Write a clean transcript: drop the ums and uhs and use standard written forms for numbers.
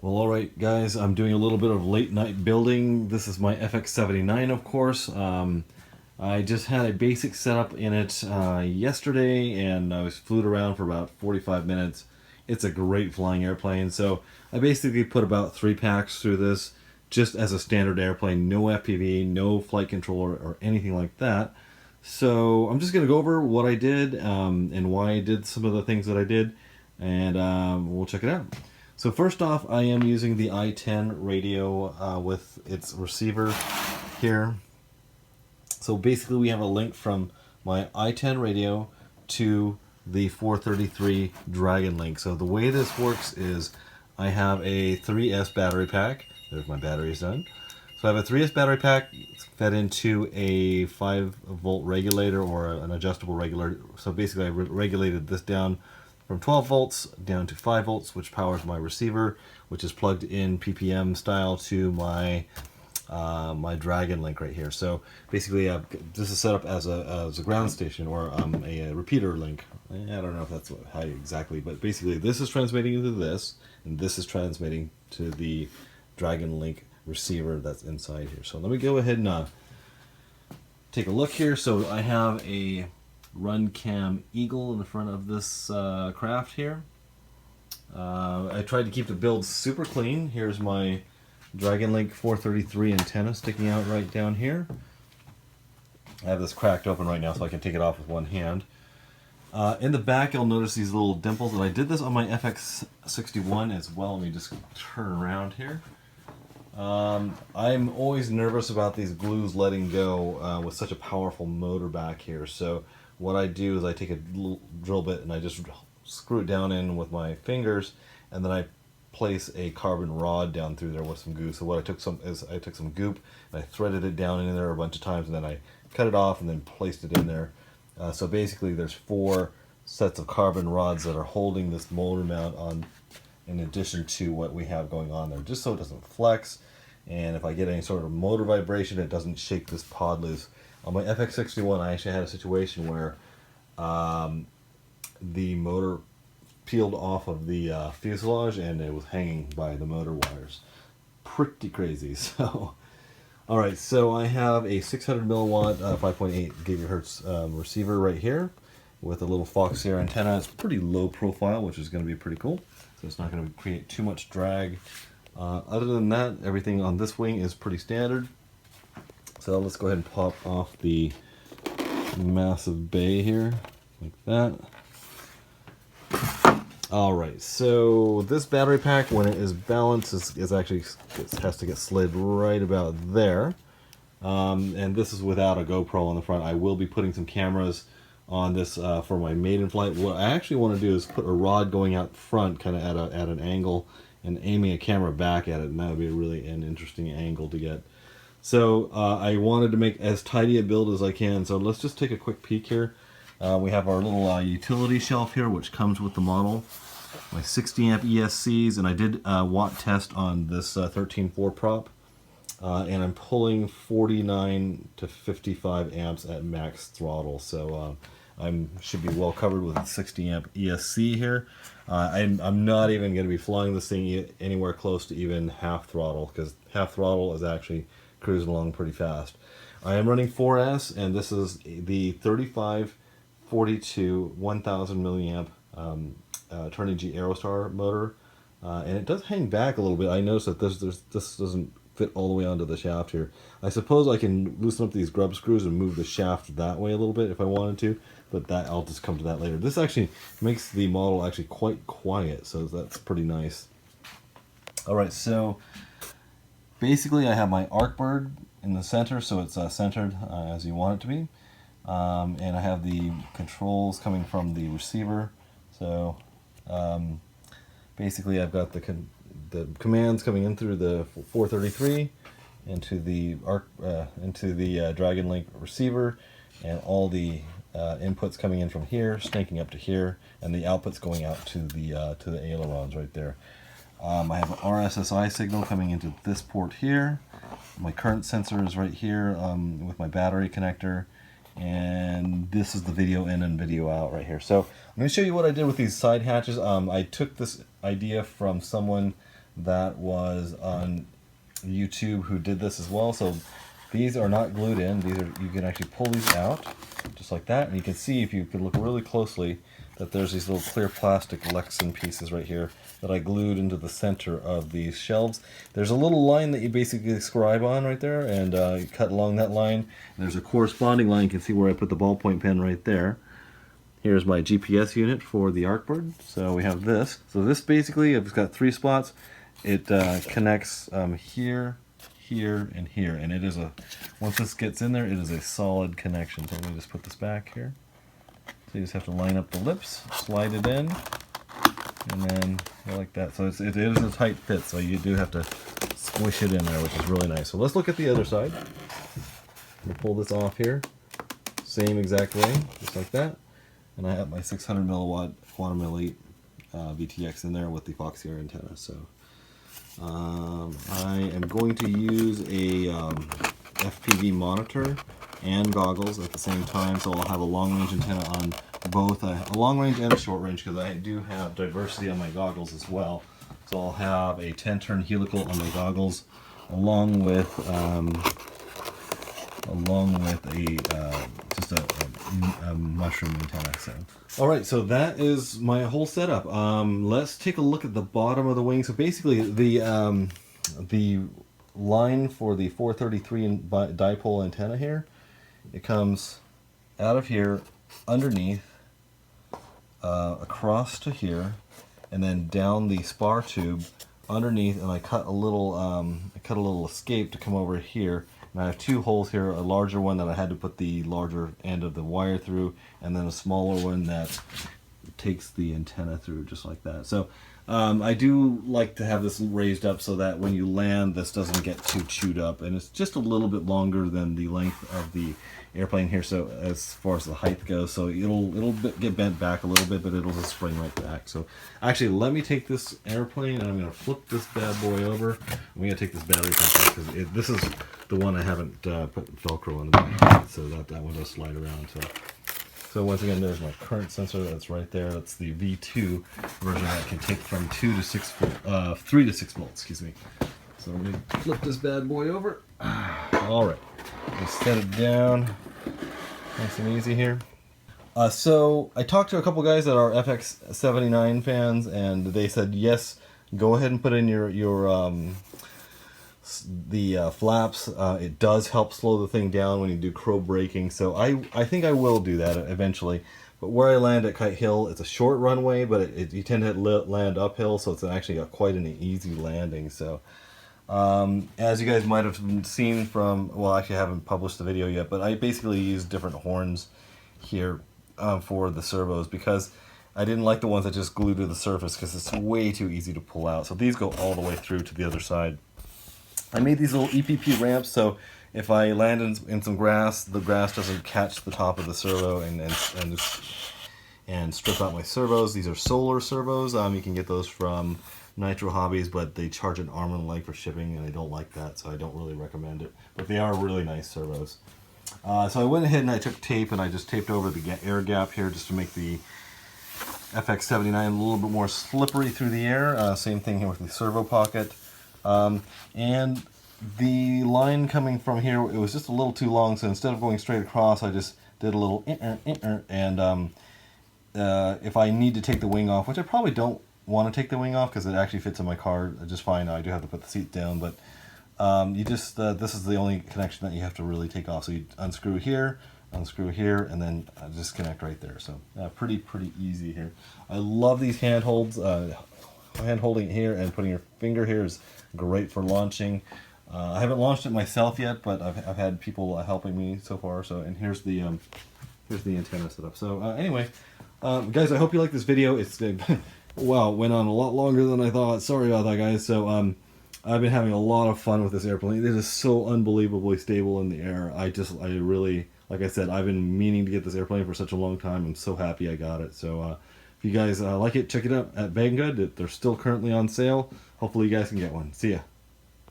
Well, alright guys, I'm doing a little bit of late night building. This is my FX-79, of course. I just had a basic setup in it yesterday, and I was flew around for about 45 minutes. It's a great flying airplane, so I basically put about 3 packs through this just as a standard airplane. No FPV, no flight controller, or anything like that. So I'm just going to go over what I did and why I did some of the things that I did, and we'll check it out. So first off, I am using the i10 radio with its receiver here. So basically we have a link from my i10 radio to the 433 Dragon Link. So the way this works is I have a 3S battery pack. There's my batteries done. So I have a 3S battery pack fed into a 5-volt regulator or an adjustable regulator. So basically I regulated this down from 12 volts down to 5 volts, which powers my receiver, which is plugged in PPM style to my my Dragon Link right here. So basically this is set up as a ground station or a repeater link. I don't know if that's how exactly, but basically this is transmitting into this, and this is transmitting to the Dragon Link receiver that's inside here. So let me go ahead and take a look here. So I have a Run Cam Eagle in the front of this craft here. I tried to keep the build super clean. Here's my Dragon Link 433 antenna sticking out right down here. I have this cracked open right now so I can take it off with one hand. In the back you'll notice these little dimples, and I did this on my FX-61 as well. Let me just turn around here. I'm always nervous about these glues letting go with such a powerful motor back here. So what I do is I take a little drill bit and I just screw it down in with my fingers, and then I place a carbon rod down through there with some goo. So what I took some goop and I threaded it down in there a bunch of times, and then I cut it off and then placed it in there. So basically there's 4 sets of carbon rods that are holding this motor mount on, in addition to what we have going on there, just so it doesn't flex, and if I get any sort of motor vibration, it doesn't shake this pod loose. On my FX-61 I actually had a situation where the motor peeled off of the fuselage and it was hanging by the motor wires. Pretty crazy. So alright, so I have a 600 milliwatt 5.8 gigahertz receiver right here with a little Fox Air antenna. It's pretty low profile, which is going to be pretty cool, so it's not going to create too much drag. Other than that, everything on this wing is pretty standard. So let's go ahead and pop off the massive bay here, like that. Alright, so this battery pack, when it is balanced, is actually, it has to get slid right about there. And this is without a GoPro on the front. I will be putting some cameras on this for my maiden flight. What I actually want to do is put a rod going out front, kind of at an angle, and aiming a camera back at it, and that would be really an interesting angle to get. So I wanted to make as tidy a build as I can, so let's just take a quick peek here. We have our little utility shelf here, which comes with the model. My 60 amp ESCs, and I did watt test on this 13.4 prop, and I'm pulling 49 to 55 amps at max throttle, so I should be well covered with a 60 amp ESC here. I'm not even going to be flying this thing anywhere close to even half throttle, because half throttle is actually cruising along pretty fast. I am running 4S, and this is the 3542 1000 milliamp Turning G Aerostar motor, and it does hang back a little bit. I noticed that this doesn't fit all the way onto the shaft here. I suppose I can loosen up these grub screws and move the shaft that way a little bit if I wanted to, but that I'll just come to that later. This actually makes the model actually quite quiet, so that's pretty nice. Alright, so basically I have my arc bird in the center, so it's centered as you want it to be, and I have the controls coming from the receiver. So basically I've got the commands coming in through the 433 into the Dragon Link receiver, and all the inputs coming in from here, snaking up to here, and the outputs going out to the ailerons right there. I have an RSSI signal coming into this port here. My current sensor is right here with my battery connector, and this is the video in and video out right here. So I'm going to show you what I did with these side hatches. I took this idea from someone that was on YouTube who did this as well. So these are not glued in. These are, you can actually pull these out just like that, and you can see, if you could look really closely, that there's these little clear plastic Lexan pieces right here that I glued into the center of these shelves. There's a little line that you basically scribe on right there, and you cut along that line. And there's a corresponding line. You can see where I put the ballpoint pen right there. Here's my GPS unit for the Arcbird. So we have this. So this basically, it's got 3 spots. It connects here, here, and here. And it is a, once this gets in there, it is a solid connection. So let me just put this back here. So you just have to line up the lips, slide it in, and then like that. So it is a tight fit, so you do have to squish it in there, which is really nice. So let's look at the other side. We'll pull this off here. Same exact way, just like that. And I have my 600 milliwatt Quantum Elite VTX in there with the Foxy Air antenna. So I am going to use a FPV monitor and goggles at the same time, so I'll have a long range antenna on both, a long range and a short range, because I do have diversity on my goggles as well. So I'll have a 10-turn helical on my goggles, along with just a mushroom antenna. So, all right, so that is my whole setup. Let's take a look at the bottom of the wing. So basically, the line for the 433 dipole antenna here, it comes out of here, underneath, across to here, and then down the spar tube underneath, and I cut a little escape to come over here. And I have 2 holes here, a larger one that I had to put the larger end of the wire through, and then a smaller one that takes the antenna through, just like that. So I do like to have this raised up so that when you land, this doesn't get too chewed up, and it's just a little bit longer than the length of the airplane here, so as far as the height goes, so it'll get bent back a little bit, but it'll just spring right back. So actually, let me take this airplane and I'm going to flip this bad boy over. I'm going to take this battery pack because this is the one I haven't put Velcro on the back, so that one does slide around. So once again, there's my current sensor that's right there. That's the V2 version that can take from 3 to 6 volts, excuse me. So let me flip this bad boy over. All right, just set it down, nice and easy here. So I talked to a couple guys that are FX-79 fans, and they said yes, go ahead and put in the flaps. It does help slow the thing down when you do crow braking, so I think I will do that eventually. But where I land at Kite Hill, it's a short runway, but you tend to land uphill, so it's actually quite an easy landing. So as you guys might have seen from, well, actually I haven't published the video yet, but I basically use different horns here for the servos, because I didn't like the ones that just glue to the surface, because it's way too easy to pull out. So these go all the way through to the other side. I made these little EPP ramps, so if I land in some grass, the grass doesn't catch the top of the servo and strip out my servos. These are solar servos. You can get those from Nitro Hobbies, but they charge an arm and a leg for shipping, and I don't like that, so I don't really recommend it. But they are really nice servos. So I went ahead and I took tape and I just taped over the air gap here just to make the FX-79 a little bit more slippery through the air. Same thing here with the servo pocket. And the line coming from here, it was just a little too long, so instead of going straight across, I just did a little and if I need to take the wing off, which I probably don't want to take the wing off because it actually fits in my car just fine. I do have to put the seat down, but you just this is the only connection that you have to really take off. So you unscrew here, and then disconnect right there. So pretty easy here. I love these handholds. Hand holding it here and putting your finger here is great for launching. I haven't launched it myself yet, but I've had people helping me so far. So, and here's the antenna setup. So anyway, guys, I hope you like this video. It's wow, went on a lot longer than I thought. Sorry about that, guys. So I've been having a lot of fun with this airplane. It is so unbelievably stable in the air. I really, like I said, I've been meaning to get this airplane for such a long time. I'm so happy I got it. So if you guys like it, check it out at Banggood. They're still currently on sale. Hopefully you guys can get one. See ya.